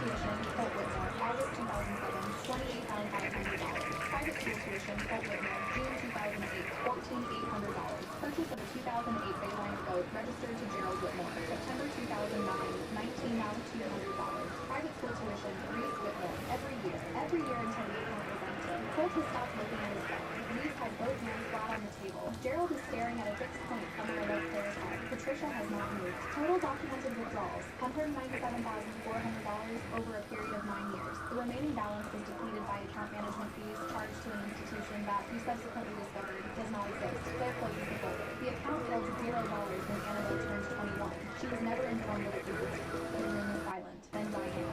tuition, Holt Whitmore, August 2007, $28,500. Private school tuition, Holt Whitmore, June 2008, $14,800. Purchase of a 2008 Bayliner boat registered to Gerald Whitmore, September 2009, $19,200. Private school tuition, Reese Whitmore, every year until the account was empty. Holt has stopped looking at his phone. Reese has both hands flat on the table. Gerald is staring at a fixed point somewhere above Claire's head. Patricia has not moved. Total documented withdrawals, $197,400 over a period of 9 years. The remaining balance is depleted by account management fees charged to an institution that we subsequently discovered does not exist. Claire closes the folder. The account held $0 when Annabelle turned 21. She was never informed that it existed. The room is silent. Then Diane,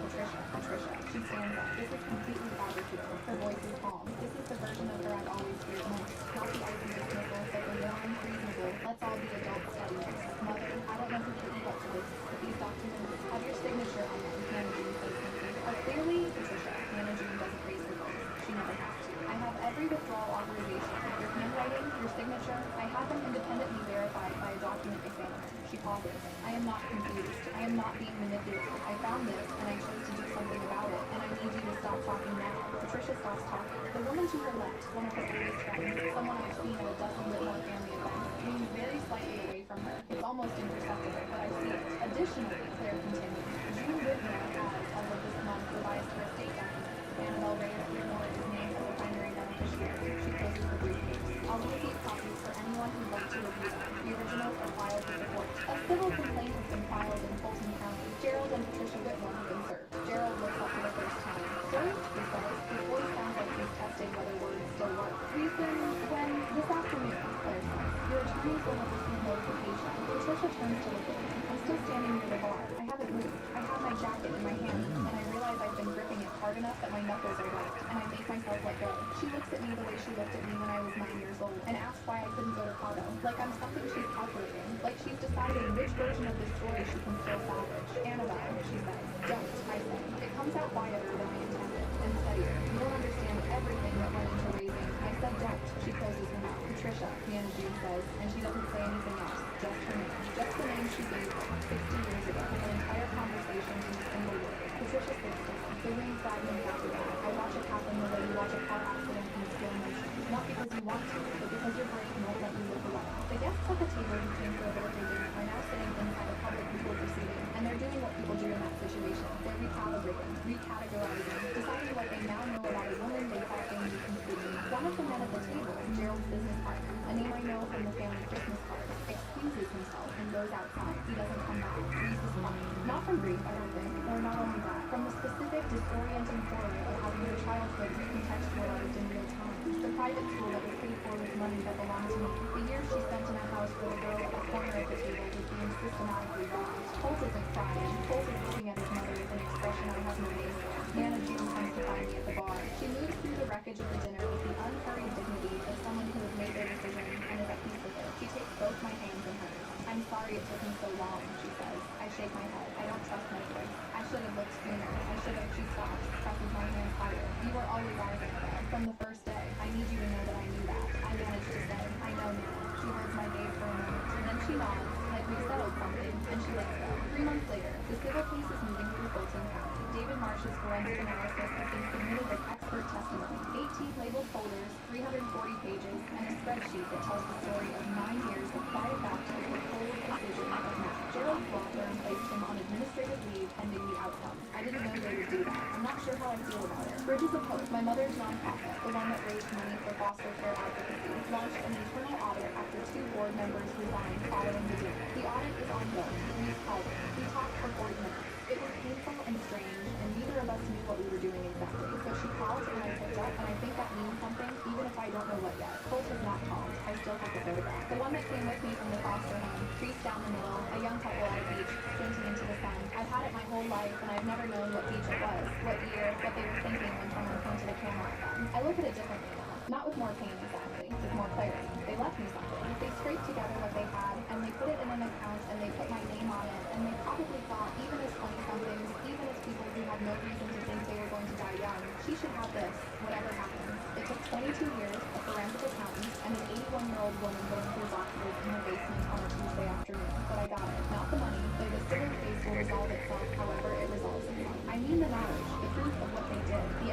Patricia. She stands up. This is completely fabricated. Her voice is calm. This is the version of her I've always feared most. Not the icy dismissal, but the warm, reasonable, let's all be adults steadiness. Mother, I don't know who put you up to this, but these documents have your signature on them. Hannah June says simply. Clearly, Patricia. Hannah June doesn't raise her voice. She never has to. I have every withdrawal authorization. Your handwriting, your signature, I have them independently verified by a document examiner. She pauses. I am not confused. I am not being manipulated. I found this, and I chose to do something about it, and I need you to stop talking now. Patricia stops talking. The woman to her left, one of her oldest friends, someone I've seen at a dozen Whitmore family events, leans very slightly away from her. It's almost imperceptible, but I see it. Additionally, Claire continues, June Whitmore has, as of this month, revised her estate documents. Annabelle Ray Whitmore is named as a primary beneficiary. She closes the briefcase. I'll leave these copies for anyone who'd like to review them. The originals are filed with the court. A civil complaint has been filed in Fulton County. Gerald and Patricia Whitmore have been served. Gerald looks up for the first time. Served, he says. His voice sounds like he's testing whether words still work. Reason when this afternoon, Claire says, your attorneys will have received notification. Patricia turns to look at me. I'm still standing near the bar. I haven't moved. I have my jacket in my hand, and I realize I've been gripping it hard enough that my knuckles are white, and I make myself let go. She looks at me the way she looked at me when I was 9 years old, and asks why I couldn't go to Cabo. Like I'm something she's calculating. Like she's deciding which version of this story she can still salvage. Annabelle, she says. Don't, I say. It comes out quieter than I intended, and steadier. You don't understand everything that went into raising. I said don't. She closes her mouth. Patricia, Hannah June says, and she doesn't say anything else. Just her name. Just the name she gave her 60 years ago. An entire conversation in a single word. Patricia sits down. The room fragments after that. I watch it happen the way you watch a car accident in slow motion. Not because you want to, but because your brain won't let you look away. The guests at the table who came for a birthday dinner are now sitting inside a public control proceeding, and they're doing what people do in that situation. They're recalibrating, recategorizing, deciding what they now know about a woman they thought they knew completely. One of the men at the table, Gerald's business partner, a name I know from the family Christmas card, excuses himself and goes outside. He doesn't come back. Reese is crying. Not from grief, I don't think, or not only that, from the specific disorienting horror of having your childhood recontextualized in real time. The private school that was paid for with money that belonged to me. The years she spent in a house where the girl at the corner of the table was being systematically robbed. Holt isn't crying. Holt is looking at his mother with an expression I have no name for. Nana June comes to find me at the bar. She moves through the wreckage of the dinner with the unhurried dignity of someone who has made their decision and is at peace with it. She takes both my hands in hers. I'm sorry it took me so long, she says. I shake my head. I don't trust my voice. I should have looked sooner. I should have. She stops, presses my hands higher. You were always ours, Annabelle. From the first day. I need you to know that I knew that. I managed to say, I know now. She holds my gaze for a moment, and then she nods, like we've settled something, and she lets go. 3 months later, the civil case is moving through Fulton County. David Marsh's forensic analysis has been submitted as expert testimony. 18 labeled folders, 340 pages, and a spreadsheet that tells the story of 9 years of quiet baptism with cold precision of math. Gerald's law firm placed him on administrative leave pending the outcome. I didn't know they would do that. I'm not sure how I feel about it. Bridges of Hope, my mother's nonprofit, the one that raised money for foster care advocacy, launched an internal audit after 2 board members resigned following the dinner. The audit is ongoing. We called it. We talked for 40 minutes. It was painful and strange, and neither of us knew what we were doing exactly. So she called and I picked up, and I think that means something, even if I don't know what yet. Holt has not called. I still have the photograph. The one that came with me from the foster home, creased down the middle, a young couple at a beach, squinting into the sun. I've had it my whole life, and I've never known what beach it was, what year, what they were thinking when someone pointed a camera at them. I look at it differently now. Not with more pain exactly, with more clarity. They left me something. They scraped together what they had, and they put it in an account, and they put my name on it, and they probably thought, even as 20-somethings, even as people who had no reason to think they were going to die young, she should have this, whatever happens. It took 22 years, a forensic accountant, and an 81-year-old woman going through boxes in her basement on a Tuesday afternoon. But I got it. Not the money, though the civil case will resolve itself however it resolves itself. I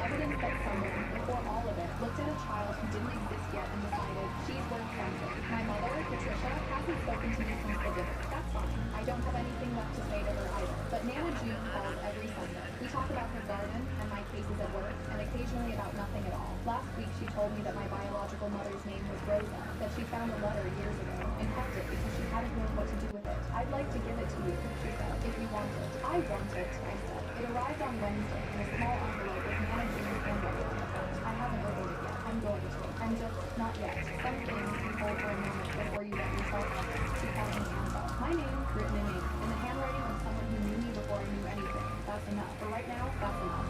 evidence that someone, before all of it, looked at a child who didn't exist yet and decided, she's worth something. My mother, Patricia, hasn't spoken to me since the dinner. That's fine. I don't have anything left to say to her either. But Nana June calls every Sunday. We talk about her garden and my cases at work, and occasionally about nothing at all. Last week she told me that my biological mother's name was Rosa, that she found a letter years ago and kept it because she hadn't known what to do with it. I'd like to give it to you, she said, if you want it. I want it, I said. It arrived on Wednesday in a small envelope with Nana June's handwriting on the front. I haven't opened it yet. I'm going to. I'm just not yet. Some things you hold for a moment before you let yourself have it. She called me Amber. My name, written in ink, in the handwriting of someone who knew me before I knew anything. That's enough. For right now, that's enough.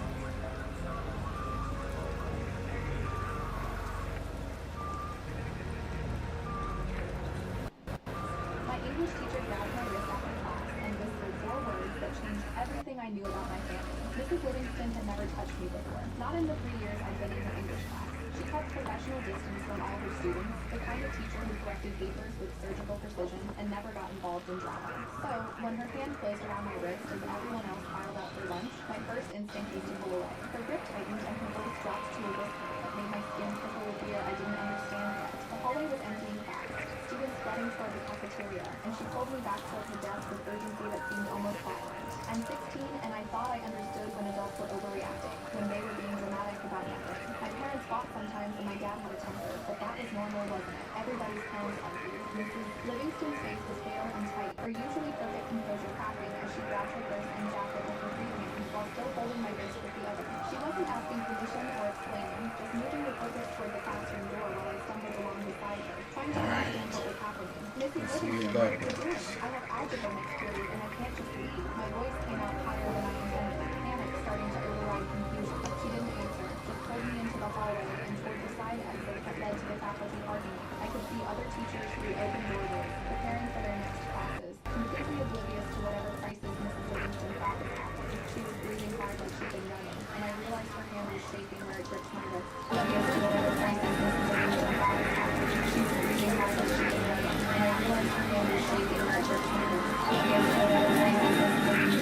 My English teacher grabbed my wrist after class and whispered 4 words that changed everything I knew about my family. Mrs. Livingston had never touched me before. Not in the 3 years I'd been in her English class. She kept professional distance from all her students, the kind of teacher who corrected papers with surgical precision and never got involved in drama. So, when her hand closed around my wrist as everyone else piled out for lunch, my first instinct was to pull away. Her grip tightened and her voice dropped to a whisper that made my skin prickle with fear I didn't understand yet. The hallway was emptying fast. Students running toward the cafeteria, and she pulled me back toward her desk with urgency that seemed almost violent. I'm 16, and I thought I understood when adults were overreacting, when they were being dramatic about nothing. My parents fought sometimes, and my dad had a temper, but that was normal, wasn't it? Everybody's parents argued. Mrs. Livingston's face was pale and tight, her usually perfect composure cracking as she grabbed her purse and jacket with her free hand while still holding my wrist with the other. She wasn't asking permission or explaining, just moving the focus toward the classroom door while I stumbled along beside her, trying to understand what was happening. Mrs. Livingston, what are you doing? I have algebra next period, and I can't just leave. My voice came out higher than I intended, panic starting to override confusion. She didn't answer, just pulled me into the hallway and toward the side exit that led to the faculty parking lot. I could see other teachers through open doorways, preparing for their next classes, completely oblivious to whatever crisis Mrs. Livingston thought was happening. She was breathing hard like she'd been running, and I realized her hand was shaking where it gripped my wrist. Oblivious to whatever crisis Mrs. Livingston thought was happening. She was breathing hard like she'd been running, and I realized her hand was shaking where it gripped my wrist. Oblivious to whatever crisis Mrs. Livingston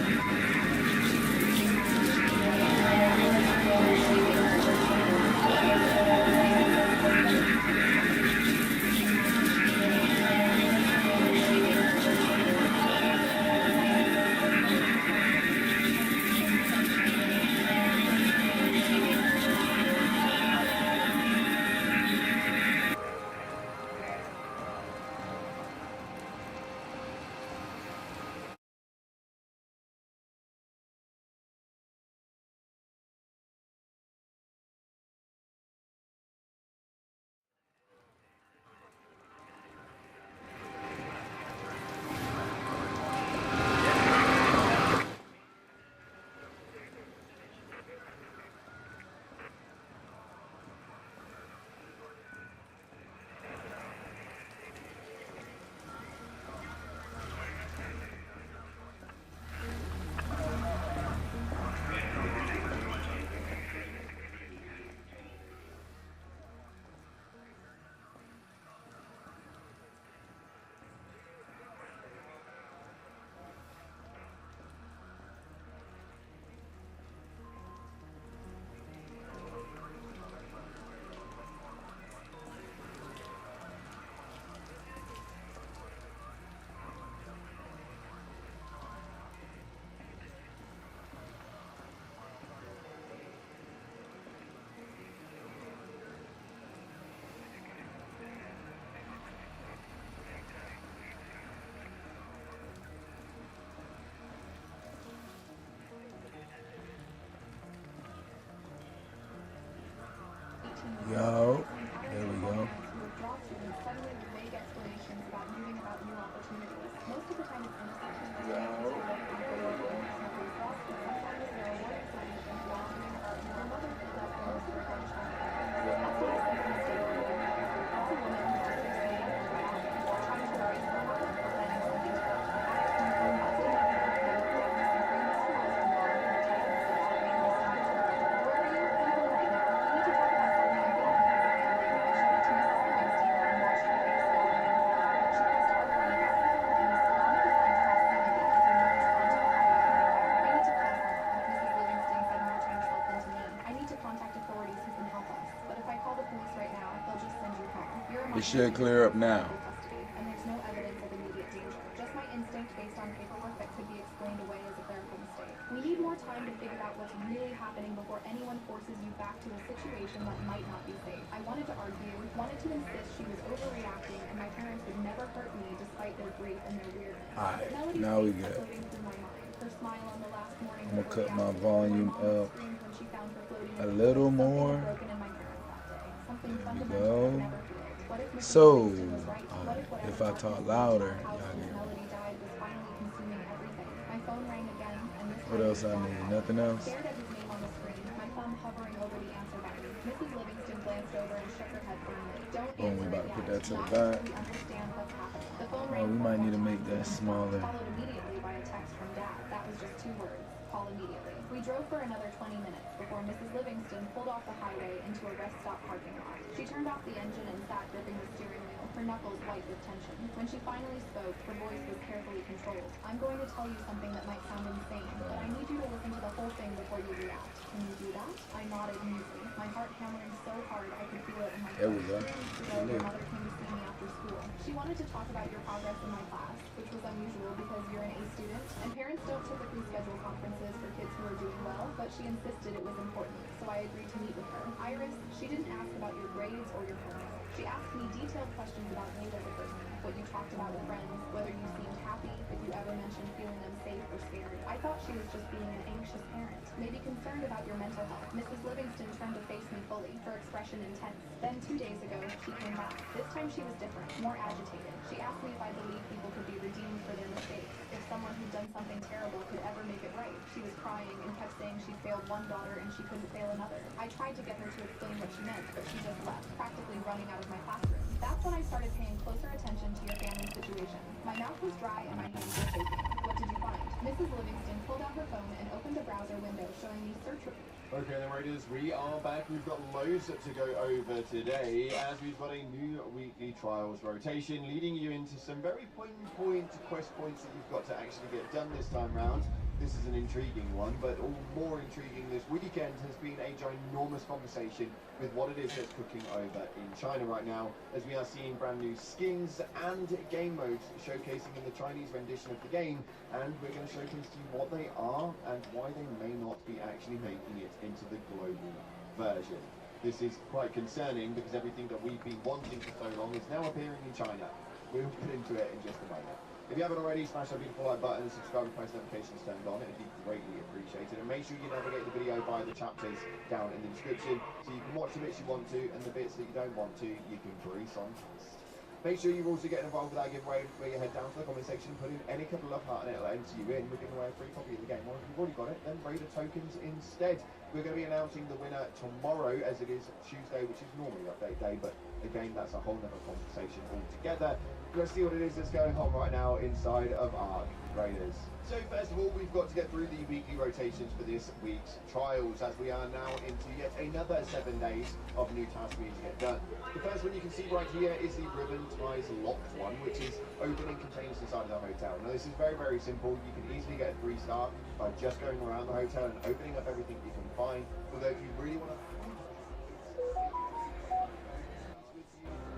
It should clear up now. custody, and there's no evidence of immediate danger. Just my instinct based on paperwork that could be explained away as a clerical mistake. We need more time to figure out what's really happening before anyone forces you back to a situation that might not be safe. I wanted to argue, wanted to insist she was overreacting, and my parents would never hurt me despite their grief and their weirdness. Alright, Melody's now we face good. floating through my mind. Her smile on the last morning I'm gonna before cut the my accident. volume My mom up screamed when she found her floating a in the little Something had more. broken in my parents that day. Something There we fundamental that go. never healed. What if Mrs. So, Livingston was right? What if whatever if I darkness talk in louder, our house y'all since get Melody died was finally consuming everything? My phone rang again, and this what time else it was I Dad need? calling. Nothing else? Stared at his name on the screen, my thumb hovering over the answer button. Mrs. Livingston glanced over and shook her head firmly. Don't Oh, we answer about it to put yet. that to the Not back. until we understand what's happening. The phone Oh, rang we four might need more to make times, that smaller. followed immediately by a text from Dad. That was just 2 words. Call immediately. We drove for another 20 minutes before Mrs. Livingston pulled off the highway into a rest stop parking lot. She turned off the engine and sat gripping the steering wheel, her knuckles white with tension. When she finally spoke, her voice was carefully controlled. I'm going to tell you something that might sound insane, but I need you to listen to the whole thing before you react. Can you do that? I nodded mutely, my heart hammering so hard I could feel it in my There we throat. go. 3 weeks ago, your mother came to see me after school. She wanted to talk about your progress in my class, which was unusual because you're an A student, and parents don't typically schedule conferences for kids who are doing well, but she insisted it was important, so I agreed to meet with her. Iris, she didn't ask about your grades or your homework. She asked me detailed questions about you as a person, what you talked about with friends, whether you seemed happy, if you ever mentioned feeling unsafe or scared. I thought she was just being an anxious parent, maybe concerned about your mental health. Mrs. Livingston turned to face me fully, her expression intense. Then 2 days ago, she came back. This time she was different, more agitated. She asked me if I believed people could be redeemed for their mistakes, if someone who'd done something terrible could ever make it right. She was crying and kept saying she'd failed one daughter and she couldn't fail another. I tried to get her to explain what she meant, but she just left, practically running out of my classroom. That's when I started paying closer attention to your family's situation. My mouth was dry and my hands were shaking. What did you find? Mrs. Livingston pulled out her phone and opened a browser window showing me search. Okay then, Raiders, we are back. We've got loads to go over today as we've got a new weekly trials rotation leading you into some very point quest points that you've got to actually get done this time round. This is an intriguing one, but all more intriguing this weekend has been a ginormous conversation with what it is that's cooking over in China right now, as we are seeing brand new skins and game modes showcasing in the Chinese rendition of the game, and we're going to showcase to you what they are and why they may not be actually making it into the global version. This is quite concerning because everything that we've been wanting for so long is now appearing in China. We'll get into it in just a moment. If you haven't already, smash that beautiful like button and subscribe and post notifications turned on. It would be greatly appreciated. And make sure you navigate the video via the chapters down in the description so you can watch the bits you want to, and the bits that you don't want to, you can breeze on past. Make sure you're also getting involved with our giveaway where you head down to the comment section, put in any couple of heart and it'll enter you in. We're giving away a free copy of the game. Well, if you've already got it, then Raider tokens instead. We're going to be announcing the winner tomorrow, as it is Tuesday, which is normally update day, but again, that's a whole nother conversation altogether. Let's see what it is that's going on right now inside of Ark Raiders. So first of all, we've got to get through the weekly rotations for this week's trials, as we are now into yet another 7 days of new tasks we need to get done. The first one you can see right here is the ribbon ties locked one, which is opening containers inside of the hotel. Now this is very, very simple. You can easily get a 3-star by just going around the hotel and opening up everything you can find. Although if you really want to,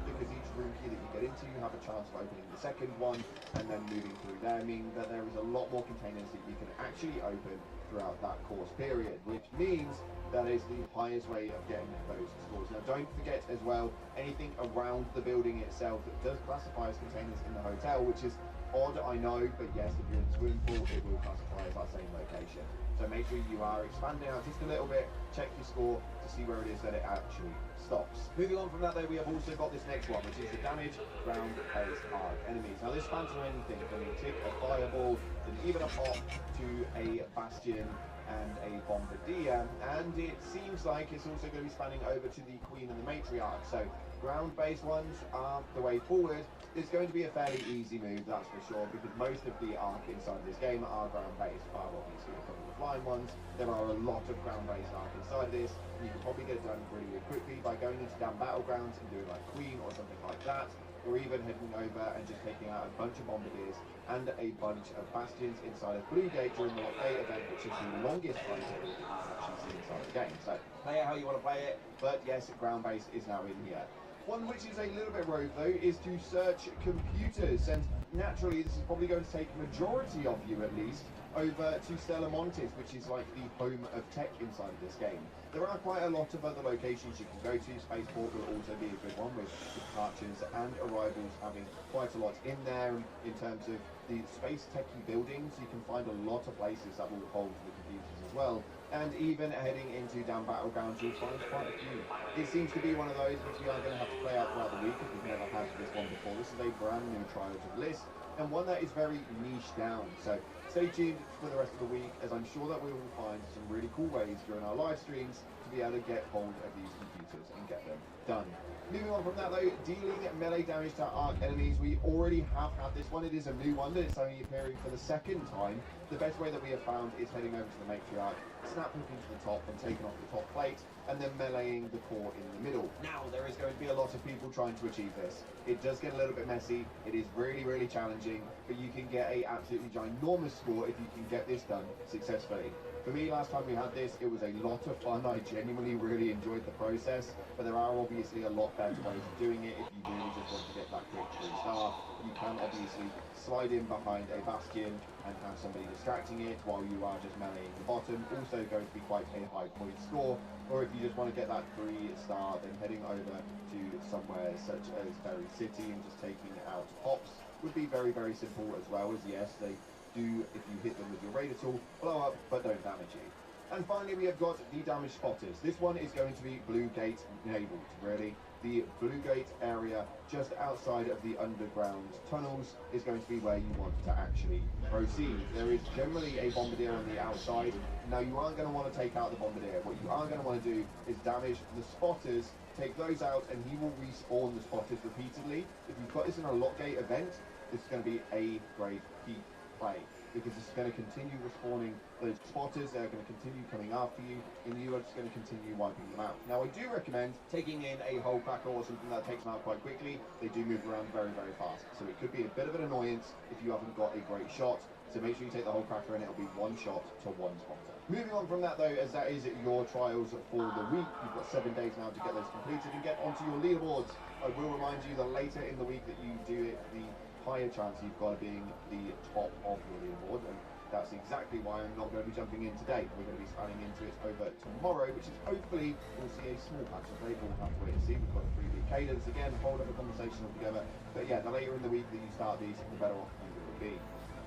because each room key that you get into, you have a chance of opening the second one and then moving through there, meaning that there is a lot more containers that you can actually open throughout that course period, which means that is the highest way of getting those scores. Now don't forget as well, anything around the building itself that does classify as containers in the hotel, which is odd, I know, but yes, if you're in the swimming pool, it will classify as that same location. So make sure you are expanding out just a little bit, check your score to see where it is that it actually stops. Moving on from that though, we have also got this next one, which is the damage ground-based Ark enemies. Now this spans from anything from a tick, a fireball, and even a pop to a bastion and a bombardier, and it seems like it's also going to be spanning over to the Queen and the Matriarch. So ground-based ones are the way forward. It's going to be a fairly easy move, that's for sure, because most of the Ark inside this game are ground-based, bar obviously a couple of flying ones. There are a lot of ground-based Ark inside this. You can probably get it done really, really quickly by going into down battlegrounds and doing like Queen or something like that, or even heading over and just taking out a bunch of bombardiers and a bunch of bastions inside of Blue Gate during the Lock Gate event, which is the longest fight period that you can actually see inside the game. So play it how you want to play it, but yes, ground-based is now in here. One which is a little bit rogue though is to search computers, and naturally this is probably going to take a majority of you at least over to Stella Montis, which is like the home of tech inside of this game. There are quite a lot of other locations you can go to. Spaceport will also be a good one, with departures and arrivals having quite a lot in there. In terms of the space techie buildings, you can find a lot of places that will hold the computers as well. And even heading into down battlegrounds, you'll find quite a few. It seems to be one of those which we are going to have to play out throughout the week if we've never had this one before. This is a brand new trial to the list, and one that is very niche down. So stay tuned for the rest of the week, as I'm sure that we will find some really cool ways during our live streams to be able to get hold of these computers and get them done. Moving on from that though, dealing melee damage to arc enemies, we already have had this one. It is a new one, but it's only appearing for the second time. The best way that we have found is heading over to the matriarch, snap hooking to the top and taking off the top plate, and then meleeing the core in the middle. Now, there is going to be a lot of people trying to achieve this. It does get a little bit messy, it is really, really challenging, but you can get a absolutely ginormous score if you can get this done successfully. For me, last time we had this, it was a lot of fun. I genuinely really enjoyed the process, but there are obviously a lot better ways of doing it if you really just want to get that quick 3-star. You can obviously slide in behind a bastion and have somebody distracting it while you are just meleeing the bottom. Also going to be quite a high point score. Or if you just want to get that 3-star, then heading over to somewhere such as Berry City and just taking out pops would be very, very simple, as well as, yes, they do, if you hit them with your radar tool, blow up but don't damage you. And finally, we have got the damage spotters. This one is going to be Blue Gate enabled, really. The Blue Gate area just outside of the underground tunnels is going to be where you want to actually proceed. There is generally a bombardier on the outside. Now, you aren't going to want to take out the bombardier. What you are going to want to do is damage the spotters, take those out, and he will respawn the spotters repeatedly. If you've got this in a lock gate event, this is going to be a great peak play, because it's going to continue respawning those spotters. They're going to continue coming after you, and you are just going to continue wiping them out. Now, I do recommend taking in a hole cracker or something that takes them out quite quickly. They do move around very, very fast, so it could be a bit of an annoyance if you haven't got a great shot. So make sure you take the hole cracker, and it'll be one shot to one spotter. Moving on from that though, as that is your trials for the week, you've got 7 days now to get those completed and get onto your leaderboards. I will remind you that later in the week that you do it, the higher chance you've got of being the top of your leaderboard, and that's exactly why I'm not going to be jumping in today. We're going to be spanning into it over tomorrow, which is hopefully we'll see a small patch of play. We'll have to wait and see. We've got a 3-week cadence again, hold up a conversation altogether. But yeah, the later in the week that you start these, the better off you will be.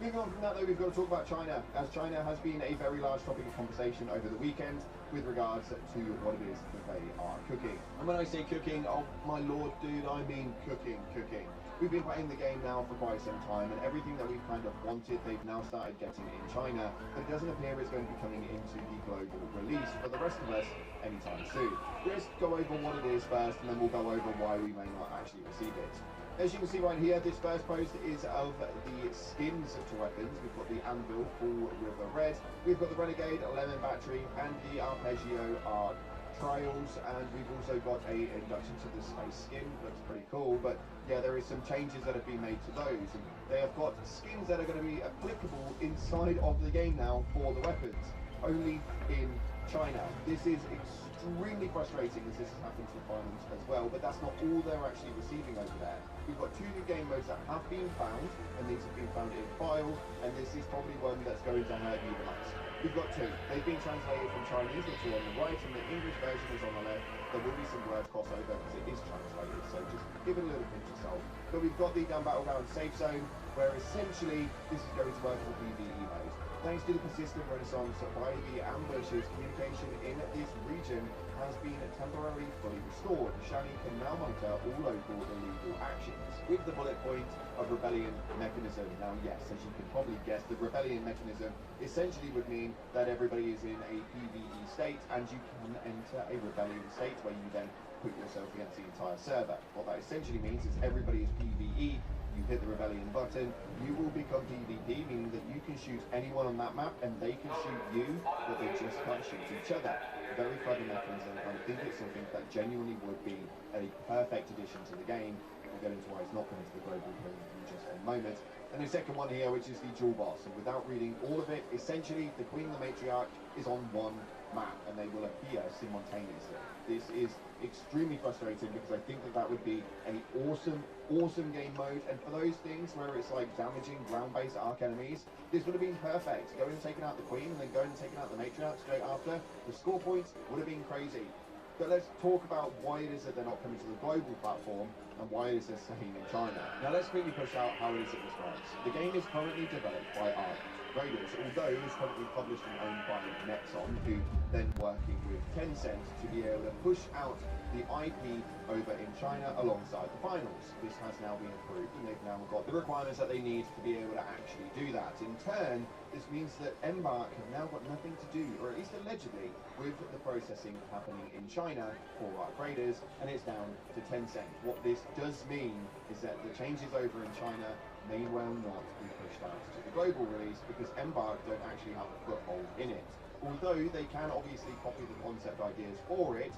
Moving on from that though, we've got to talk about China, as China has been a very large topic of conversation over the weekend with regards to what it is that they are cooking. And when I say cooking, oh my lord dude, I mean cooking. We've been playing the game now for quite some time, and everything that we've kind of wanted, they've now started getting in China, but it doesn't appear it's going to be coming into the global release for the rest of us anytime soon. Let's go over what it is first, and then we'll go over why we may not actually receive it. As you can see right here, this first post is of the skins to weapons. We've got the Anvil, Full River Red, we've got the Renegade, Lemon Battery, and the Arpeggio Arc Trials, and we've also got a induction to the Space skin. Looks pretty cool, but yeah, there is some changes that have been made to those, and they have got skins that are going to be applicable inside of the game now for the weapons, only in China. This is extremely frustrating, as this has happened to the finals as well, but that's not all they're actually receiving over there. We've got 2 new game modes that have been found, and these have been found in file, and this is probably one that's going to hurt you the most. We've got 2. They've been translated from Chinese, which are on the right, and the English version is on the left. There will be some word crossover because it is translated, so just give it a little pinch of salt. But we've got the down battleground safe zone, where essentially this is going to work for PvE mode. Thanks to the persistent renaissance by the ambushes, communication in this region has been temporarily fully restored. Shani can now monitor all local illegal actions with the bullet point of rebellion mechanism. Now, yes, as you can probably guess, the rebellion mechanism essentially would mean that everybody is in a PvE state, and you can enter a rebellion state where you then put yourself against the entire server. What that essentially means is everybody is PvE. You hit the rebellion button, you will become PvP, meaning that you can shoot anyone on that map and they can shoot you, but they just can't shoot each other. Very clever mechanism, and I think it's something that genuinely would be a perfect addition to the game. We'll get into why it's not going to the global play in just a moment. And the second one here, which is the dual boss, and without reading all of it, essentially the Queen and the Matriarch is on one map, and they will appear simultaneously. This is extremely frustrating because I think that that would be an awesome game mode, and for those things where it's like damaging ground-based arc enemies, this would have been perfect. Going and taking out the Queen, and then going and taking out the Matriarch straight after. The score points would have been crazy. But let's talk about why it is that they're not coming to the global platform and why it is they're staying in China. Now let's quickly push out how it is it describes. The game is currently developed by Krew, although it is currently published and owned by Nexon, who then working with Tencent to be able to push out the IP over in China alongside the finals. This has now been approved, and they've now got the requirements that they need to be able to actually do that. In turn, this means that Embark have now got nothing to do, or at least allegedly, with the processing happening in China for our graders, and it's down to Tencent. What this does mean is that the changes over in China may well not be pushed out to the global release because Embark don't actually have a foothold in it. Although they can obviously copy the concept ideas for it,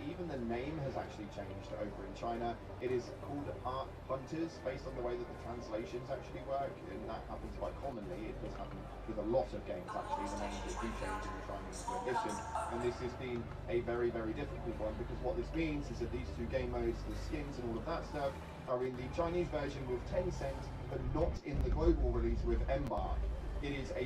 even the name has actually changed over in China. It is called Arc Hunters, based on the way that the translations actually work, and that happens quite commonly. It does happen with a lot of games actually, the names that do change in the Chinese rendition, and this has been a very difficult one because what this means is that these two game modes, the skins and all of that stuff, are in the Chinese version with Tencent, but not in the global release with Embark. It is a